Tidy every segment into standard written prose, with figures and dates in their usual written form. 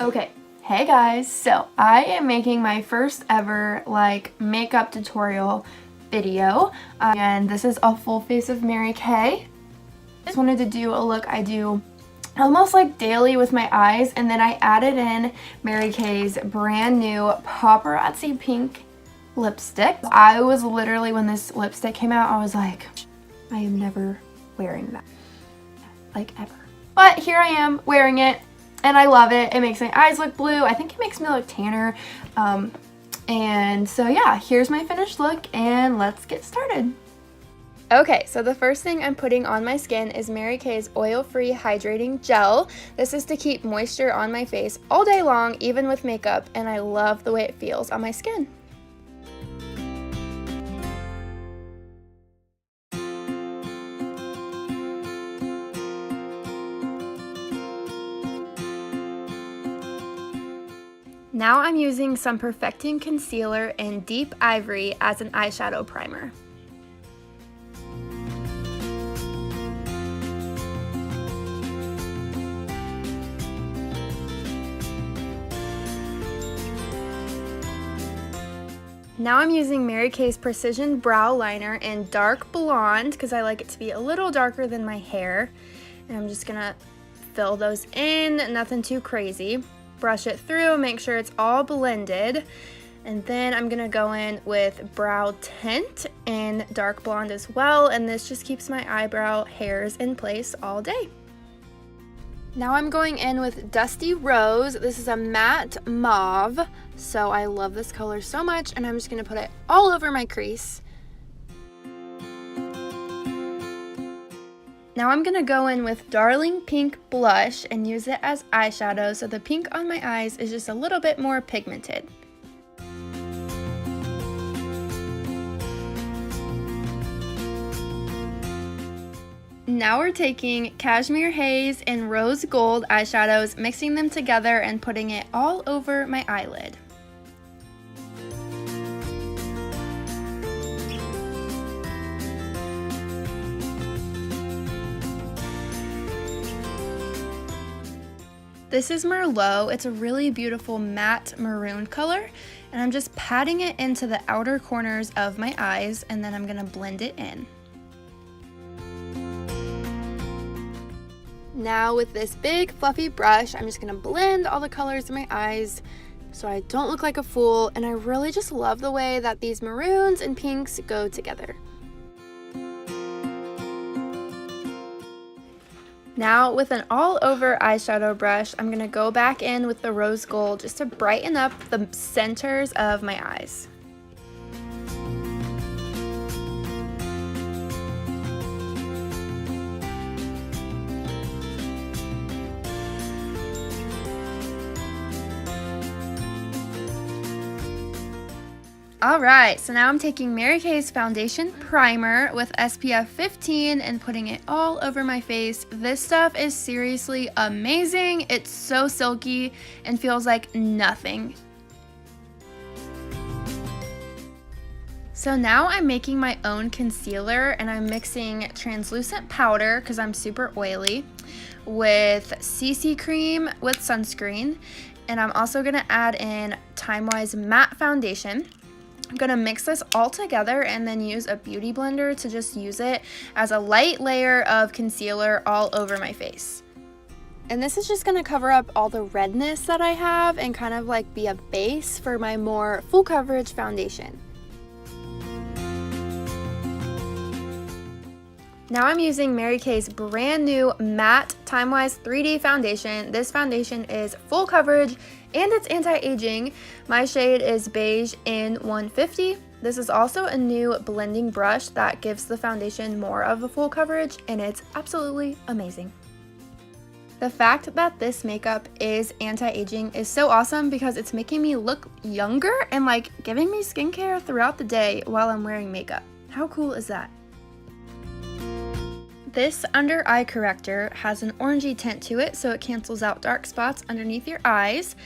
Okay, hey guys, so I am making my first ever makeup tutorial video, and this is a full face of Mary Kay. I just wanted to do a look I do almost like daily with my eyes, and then I added in Mary Kay's brand new Paparazzi Pink lipstick. I was literally, when this lipstick came out, I was like, I am never wearing that, like ever. But here I am wearing it. And I love it. It makes my eyes look blue. I think it makes me look tanner. And so yeah, here's my finished look and let's get started. Okay, so the first thing I'm putting on my skin is Mary Kay's Oil-Free Hydrating Gel. This is to keep moisture on my face all day long, even with makeup, and I love the way it feels on my skin. Now I'm using some Perfecting Concealer in Deep Ivory as an eyeshadow primer. Now I'm using Mary Kay's Precision Brow Liner in Dark Blonde because I like it to be a little darker than my hair. And I'm just gonna fill those in, nothing too crazy. Brush it through, make sure it's all blended, and then I'm gonna go in with Brow Tint in Dark Blonde as well, and this just keeps my eyebrow hairs in place all day. Now I'm going in with Dusty Rose. This is a matte mauve, so I love this color so much, and I'm just gonna put it all over my crease. Now I'm gonna go in with Darling Pink Blush and use it as eyeshadow, so the pink on my eyes is just a little bit more pigmented. Now we're taking Cashmere Haze and Rose Gold eyeshadows, mixing them together and putting it all over my eyelid. This is Merlot. It's a really beautiful matte maroon color, and I'm just patting it into the outer corners of my eyes, and then I'm gonna blend it in. Now with this big fluffy brush, I'm just gonna blend all the colors in my eyes so I don't look like a fool, and I really just love the way that these maroons and pinks go together. Now with an all-over eyeshadow brush, I'm going to go back in with the Rose Gold just to brighten up the centers of my eyes. Alright, so now I'm taking Mary Kay's Foundation Primer with SPF 15 and putting it all over my face. This stuff is seriously amazing. It's so silky and feels like nothing. So now I'm making my own concealer, and I'm mixing translucent powder because I'm super oily with CC cream with sunscreen, and I'm also going to add in Time Wise Matte Foundation. I'm gonna mix this all together and then use a beauty blender to just use it as a light layer of concealer all over my face. And this is just gonna cover up all the redness that I have and kind of like be a base for my more full coverage foundation. Now I'm using Mary Kay's brand new matte Time Wise 3D foundation. This foundation is full coverage and it's anti-aging. My shade is Beige in 150. This is also a new blending brush that gives the foundation more of a full coverage, and it's absolutely amazing. The fact that this makeup is anti-aging is so awesome because it's making me look younger and like giving me skincare throughout the day while I'm wearing makeup. How cool is that? This under eye corrector has an orangey tint to it, so it cancels out dark spots underneath your eyes.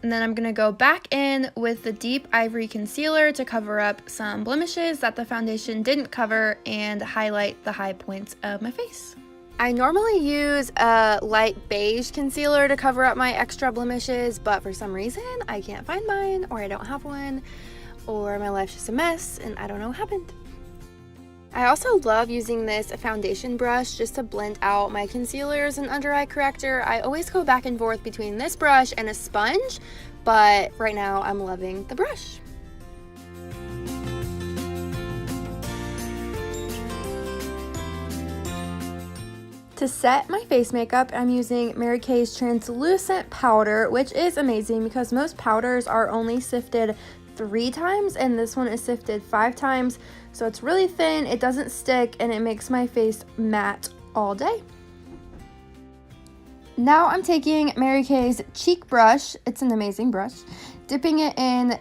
And then I'm going to go back in with the Deep Ivory Concealer to cover up some blemishes that the foundation didn't cover and highlight the high points of my face. I normally use a light beige concealer to cover up my extra blemishes, but for some reason I can't find mine, or I don't have one, or my life's just a mess and I don't know what happened. I also love using this foundation brush just to blend out my concealers and under eye corrector. I always go back and forth between this brush and a sponge, but right now I'm loving the brush. To set my face makeup, I'm using Mary Kay's translucent powder, which is amazing because most powders are only sifted 3 times and this one is sifted 5 times. So it's really thin, it doesn't stick, and it makes my face matte all day. Now I'm taking Mary Kay's cheek brush, it's an amazing brush, dipping it in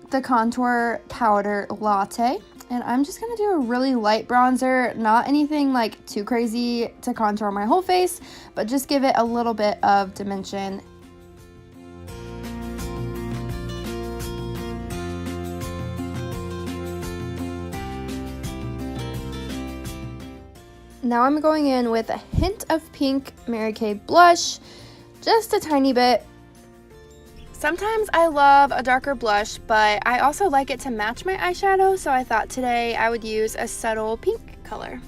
the contour powder latte. And I'm just going to do a really light bronzer, not anything like too crazy to contour my whole face, but just give it a little bit of dimension. Now I'm going in with a hint of pink Mary Kay blush, just a tiny bit. Sometimes I love a darker blush, but I also like it to match my eyeshadow, so I thought today I would use a subtle pink color.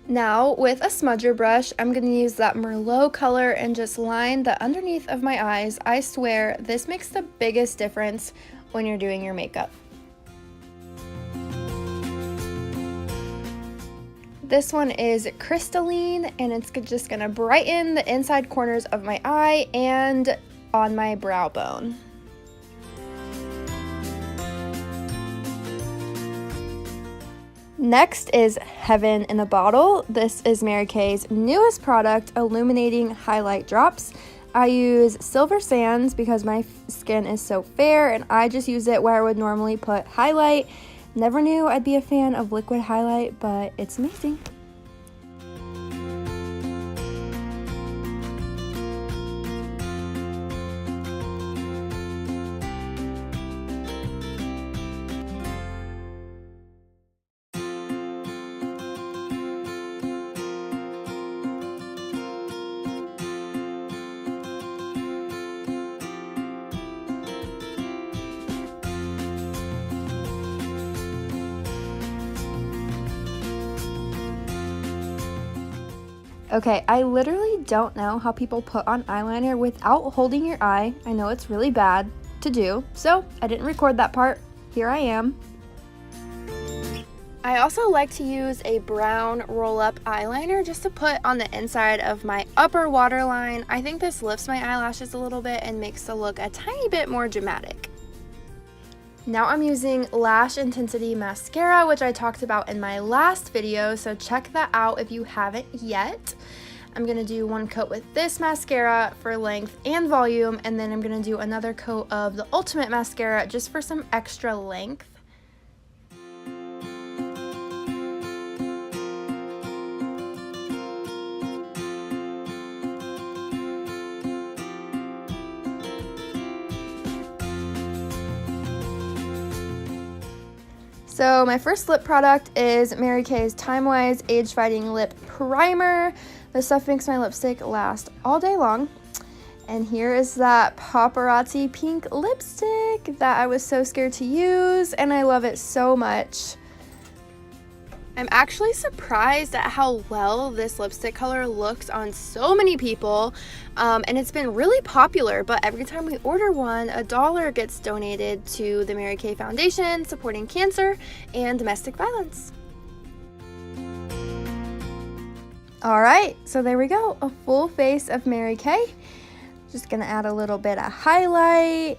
Now, with a smudger brush, I'm going to use that Merlot color and just line the underneath of my eyes. I swear, this makes the biggest difference when you're doing your makeup. This one is crystalline, and it's just going to brighten the inside corners of my eye and on my brow bone. Next is Heaven in a Bottle. This is Mary Kay's newest product, Illuminating Highlight Drops. I use Silver Sands because my skin is so fair, and I just use it where I would normally put highlight. Never knew I'd be a fan of liquid highlight, but it's amazing. Okay, I literally don't know how people put on eyeliner without holding your eye. I know it's really bad to do, so I didn't record that part. Here I am. I also like to use a brown roll-up eyeliner just to put on the inside of my upper waterline. I think this lifts my eyelashes a little bit and makes the look a tiny bit more dramatic. Now I'm using Lash Intensity Mascara, which I talked about in my last video, so check that out if you haven't yet. I'm going to do one coat with this mascara for length and volume, and then I'm going to do another coat of the Ultimate Mascara just for some extra length. So my first lip product is Mary Kay's Time Wise Age Fighting Lip Primer. This stuff makes my lipstick last all day long. And here is that Paparazzi pink lipstick that I was so scared to use, and I love it so much. I'm actually surprised at how well this lipstick color looks on so many people, and it's been really popular, but every time we order one, $1 gets donated to the Mary Kay Foundation supporting cancer and domestic violence. Alright, so there we go, a full face of Mary Kay. Just gonna add a little bit of highlight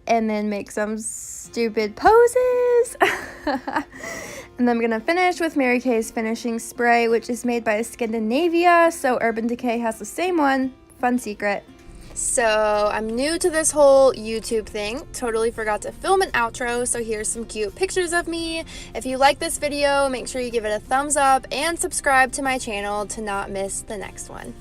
and then make some stupid poses. And then I'm gonna finish with Mary Kay's finishing spray, which is made by Skindinavia, so Urban Decay has the same one. Fun secret. So I'm new to this whole YouTube thing. Totally forgot to film an outro, so here's some cute pictures of me. If you like this video, make sure you give it a thumbs up and subscribe to my channel to not miss the next one.